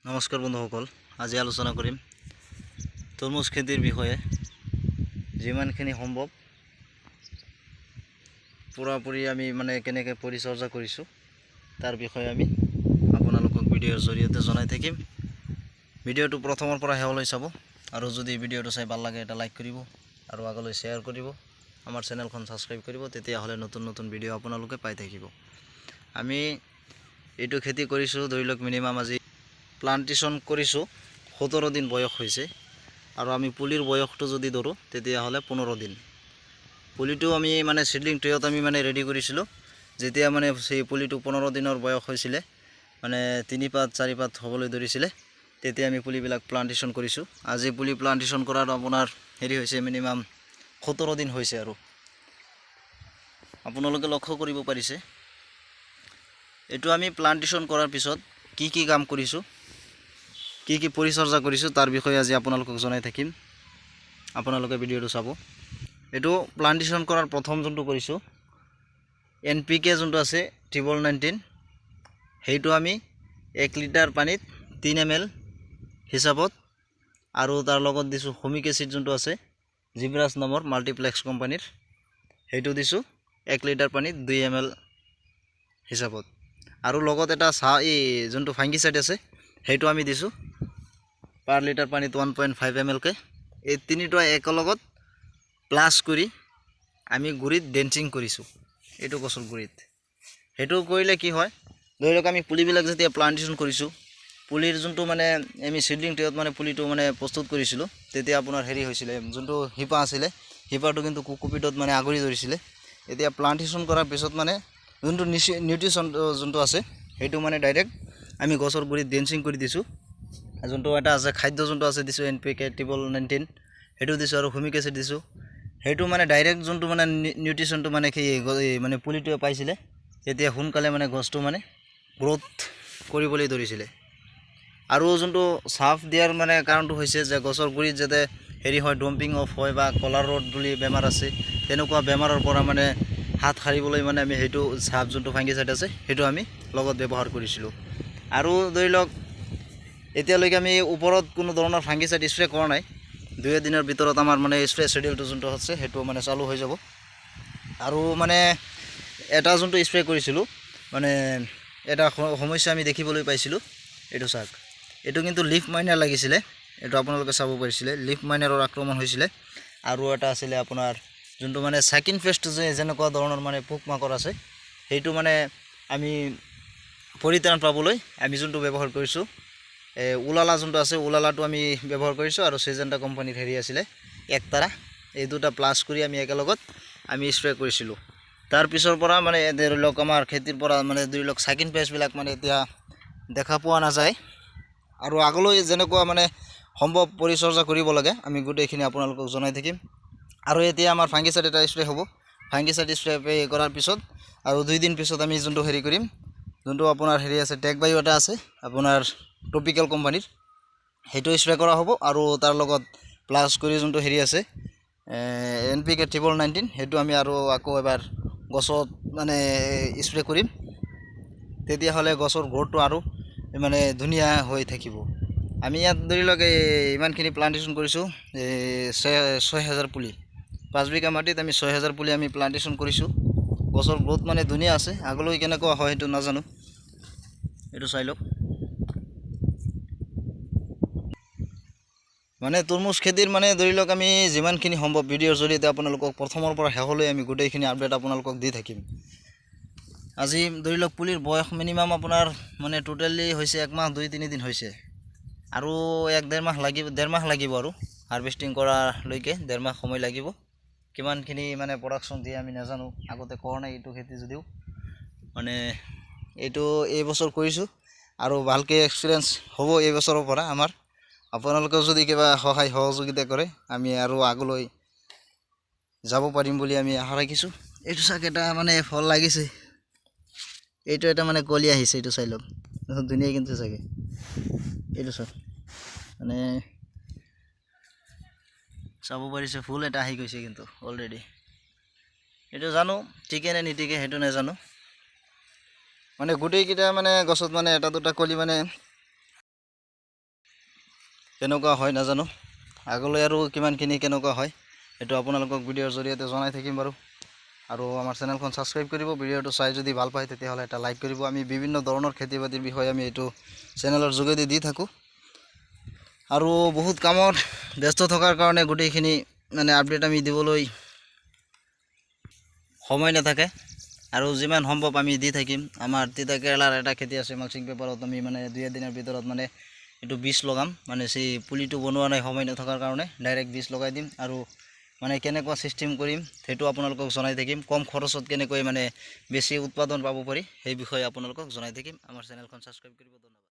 নমস্কাৰ বন্ধুসকল, আজি আলোচনা কৰিম তৰমুজ খেতিৰ বিষয়ে। যিমানখিনি সম্ভৱ পুৰাপুৰি আমি কেনেকৈ পৰিচৰ্যা কৰিছোঁ তাৰ বিষয়ে আমি আপোনালোকক ভিডিঅ'ৰ জৰিয়তে জনাই থাকিম। ভিডিঅ'টো প্ৰথমৰ পৰা শেষলৈ চাব আৰু যদি ভিডিঅ'টো চাই ভাল লাগে এটা লাইক কৰিব আৰু আগলৈ শ্বেয়াৰ কৰিব, আমাৰ চেনেলখন ছাবস্ক্ৰাইব কৰিব, তেতিয়াহ'লে নতুন নতুন ভিডিঅ' আপোনালোকে পাই থাকিব। আমি এইটো খেতি কৰিছোঁ, ধৰি লওক মিনিমাম আজি প্লান্টেশ্যন কৰিছোঁ 17 দিন বয়স হৈছে আৰু আমি পুলিৰ বয়সটো যদি ধৰোঁ তেতিয়াহ'লে 15 দিন। পুলিটো আমি সিডলিং ট্ৰেত আমি ৰেডি কৰিছিলোঁ। যেতিয়া সেই পুলিটো 15 দিনৰ বয়স হৈছিলে, 3 পাত 4 পাত হ'বলৈ ধৰিছিলে, তেতিয়া আমি পুলিবিলাক প্লান্টেশ্যন কৰিছোঁ। আজি পুলি প্লান্টেশ্যন কৰাৰ আপোনাৰ হৈছে মিনিমাম 17 দিন হৈছে আৰু আপোনালোকে লক্ষ্য কৰিব পাৰিছে। এইটো আমি প্লান্টেশ্যন কৰাৰ পিছত কি কাম কৰিছোঁ, কি পৰিচৰ্যা কৰিছোঁ তাৰ বিষয়ে আজি আপোনালোকক জনাই থাকিম। আপোনালোকে ভিডিঅ'টো চাব। এইটো প্লান্টেশ্যন কৰাৰ প্ৰথম যোনটো কৰিছোঁ NPK যোনটো আছে 1919, সেইটো আমি 1 লিটাৰ পানীত 3 ml হিচাপত, আৰু তাৰ লগত দিছোঁ হুমিক এচিড যোনটো আছে জিব্ৰাছ নামৰ মাল্টিপ্লেক্স কোম্পানীৰ, সেইটো দিছোঁ 1 লিটাৰ পানীত 2 ml হিচাপত, আৰু লগত এটা যোনটো ফাংগিচাইড আছে সেইটো আমি দিছোঁ পাৰ লিটাৰ পানীত 1.5 ml কে। এই তিনিটা একেলগত প্লাছ কৰি আমি গুৰিত ডেঞ্চিং কৰিছোঁ, এইটো গছৰ গুৰিত। সেইটো কৰিলে কি হয়, ধৰি লওক আমি পুলিবিলাক যেতিয়া প্লান্টেশ্যন কৰিছোঁ, পুলিৰ যোনটো আমি সিডলিং ট্ৰেত পুলিটো প্ৰস্তুত কৰিছিলোঁ, তেতিয়া আপোনাৰ হৈছিলে যোনটো শিপা আছিলে, শিপাটো কিন্তু কুকুপিটত আগুৰি ধৰিছিলে। এতিয়া প্লান্টেশ্যন কৰাৰ পিছত যোনটো নিউট্ৰিশ্যন যোনটো আছে সেইটো ডাইৰেক্ট আমি গছৰ গুৰিত ডেঞ্চিং কৰি দিছোঁ। যোনটো এটা আছে খাদ্য যোনটো আছে দিছোঁ NPK 1919, সেইটো দিছোঁ, আৰু হুমিক এচিড দিছোঁ। সেইটো ডাইৰেক্ট যোনটো নিউট্ৰিশ্যনটো পুলিটোৱে পাইছিলে, তেতিয়া সোনকালে গছটো গ্ৰোথ কৰিবলৈ ধৰিছিলে। আৰু যোনটো চাফ দিয়াৰ কাৰণটো হৈছে যে গছৰ গুৰিত যাতে হয় ডম্পিং অফ হয় বা কলাৰ ৰড বুলি বেমাৰ আছে, তেনেকুৱা বেমাৰৰ পৰা হাত সাৰিবলৈ আমি সেইটো চাফ যোনটো ফাংগিচাইড আছে সেইটো আমি লগত ব্যৱহাৰ কৰিছিলোঁ। আৰু ধৰি লওক এতিয়ালৈকে আমি ওপৰত কোনো ধৰণৰ ফাংগিচাইড স্প্ৰে কৰা নাই। 2 দিনৰ ভিতৰত আমাৰ স্প্ৰে শ্বেডিউলটো যোনটো আছে সেইটো চালু হৈ যাব। আৰু এটা যোনটো স্প্ৰে কৰিছিলোঁ, এটা সমস্যা আমি দেখিবলৈ পাইছিলোঁ, এইটো চাওক, এইটো কিন্তু লিফ মাইনাৰ লাগিছিলে, এইটো আপোনালোকে চাব পাৰিছিলে, লিফ মাইনাৰৰ আক্ৰমণ হৈছিলে। আৰু এটা আছিলে আপোনাৰ যোনটো চাকিন পেষ্ট, যেনেকুৱা ধৰণৰ পোক মাকড় আছে, সেইটো আমি পৰিত্ৰাণ পাবলৈ আমি যোনটো ব্যৱহাৰ কৰিছোঁ উলালা যোনটো আছে, উলালাটো আমি ব্যৱহাৰ কৰিছোঁ, আৰু চিজেণ্টা কোম্পানীৰ আছিলে একতাৰা, এই দুটা প্লাছ কৰি আমি একেলগত আমি স্প্ৰে কৰিছিলোঁ। তাৰ পিছৰ পৰা ধৰি লওক আমাৰ খেতিৰ পৰা ধৰি লওক চাকিন পেষ্টবিলাক এতিয়া দেখা পোৱা নাযায়। আৰু আগলৈ যেনেকুৱা সম্ভৱ পৰিচৰ্যা কৰিব লাগে আমি গোটেইখিনি আপোনালোকক জনাই থাকিম। আৰু এতিয়া আমাৰ ফাংগিচাইড এটা স্প্ৰে হ'ব। ফাংগিচাইড স্প্ৰে কৰাৰ পিছত আৰু 2 দিন পিছত আমি যোনটো কৰিম, যোনটো আপোনাৰ আছে টেকবায়ু এটা আছে আপোনাৰ ট্ৰপিকেল কোম্পানীৰ, সেইটো স্প্ৰে কৰা হ'ব। আৰু তাৰ লগত প্লাছ কৰি যোনটো আছে NPK 1919, সেইটো আমি আৰু আকৌ এবাৰ গছত স্প্ৰে কৰিম। তেতিয়াহ'লে গছৰ গ্ৰোথটো আৰু ধুনীয়া হৈ থাকিব। আমি ইয়াত ধৰি লওক ইমানখিনি প্লান্টেশ্যন কৰিছোঁ, 6000 পুলি, 5 বিঘা মাটিত আমি 6000 পুলি আমি প্লান্টেশ্যন কৰিছোঁ। গছৰ গ্ৰোথ ধুনীয়া আছে। আগলৈ কেনেকুৱা হয় সেইটো নাজানো, এইটো চাই লওক। তৰমুজ খেতিৰ ধৰি লওক আমি যিমানখিনি সম্ভৱ ভিডিঅ'ৰ জৰিয়তে আপোনালোকক প্ৰথমৰ পৰা শেষলৈ আমি গোটেইখিনি আপডেট আপোনালোকক দি থাকিম। আজি ধৰি লওক পুলিৰ বয়স মিনিমাম আপোনাৰ টোটেলি হৈছে 1 মাহ 2-3 দিন হৈছে, আৰু 1-1.5 মাহ লাগিব, 1.5 মাহ লাগিব, আৰু হাৰ্ভেষ্টিং কৰালৈকে 1.5 মাহ সময় লাগিব। কিমানখিনি প্ৰডাকশ্যন দিয়ে আমি নাজানো, আগতে কৰা নাই এইটো খেতি, যদিও এইটো এইবছৰ কৰিছোঁ আৰু ভালকৈ এক্সপিৰিয়েঞ্চ হ'ব এই বছৰৰ পৰা আমাৰ। আপোনালোকেও যদি কিবা সহায় সহযোগিতা কৰে আমি আৰু আগলৈ যাব পাৰিম বুলি আমি আশা ৰাখিছোঁ। এইটো চাওক, এটা ফল লাগিছে, এইটো এটা কলি আহিছে, এইটো চাই লওক, ধুনীয়া কিন্তু চাগে, এইটো চাওক, চাব পাৰিছে, ফুল এটা আহি গৈছে কিন্তু অলৰেডি। এইটো জানো ঠিকে নে নিটিকে সেইটো নাজানো, গোটেইকেইটা গছত এটা দুটা কলি কেনেকুৱা হয় নাজানো, আগলৈ আৰু কিমানখিনি কেনেকুৱা হয় এইটো আপোনালোকক ভিডিঅ'ৰ জৰিয়তে জনাই থাকিম বাৰু। আৰু আমাৰ চেনেলখন ছাবস্ক্ৰাইব কৰিব, ভিডিঅ'টো চাই যদি ভাল পায় তেতিয়াহ'লে এটা লাইক কৰিব। আমি বিভিন্ন ধৰণৰ খেতি বাতিৰ বিষয়ে আমি এইটো চেনেলৰ যোগেদি দি থাকোঁ। আৰু বহুত কামত ব্যস্ত থকাৰ কাৰণে গোটেইখিনি মানে আপডেট আমি দিবলৈ সময় নাথাকে, আৰু যিমান সম্ভৱ আমি দি থাকিম। আমাৰ তিতা কেৰেলাৰ এটা খেতি আছে, মালচিং পেপাৰত আমি মানে 2 দিনৰ ভিতৰত মানে এইটো বীজ লগাম। মানে সেই পুলিটো বনোৱা নাই, সময় নথকাৰ কাৰণে ডাইৰেক্ট বীজ লগাই দিম। আৰু মানে কেনেকুৱা চিষ্টেম কৰিম সেইটো আপোনালোকক জনাই থাকিম। কম খৰচত কেনেকৈ মানে বেছি উৎপাদন পাব পাৰি সেই বিষয়ে আপোনালোকক জনাই থাকিম। আমাৰ চেনেলখন ছাবস্ক্ৰাইব কৰিব। ধন্যবাদ।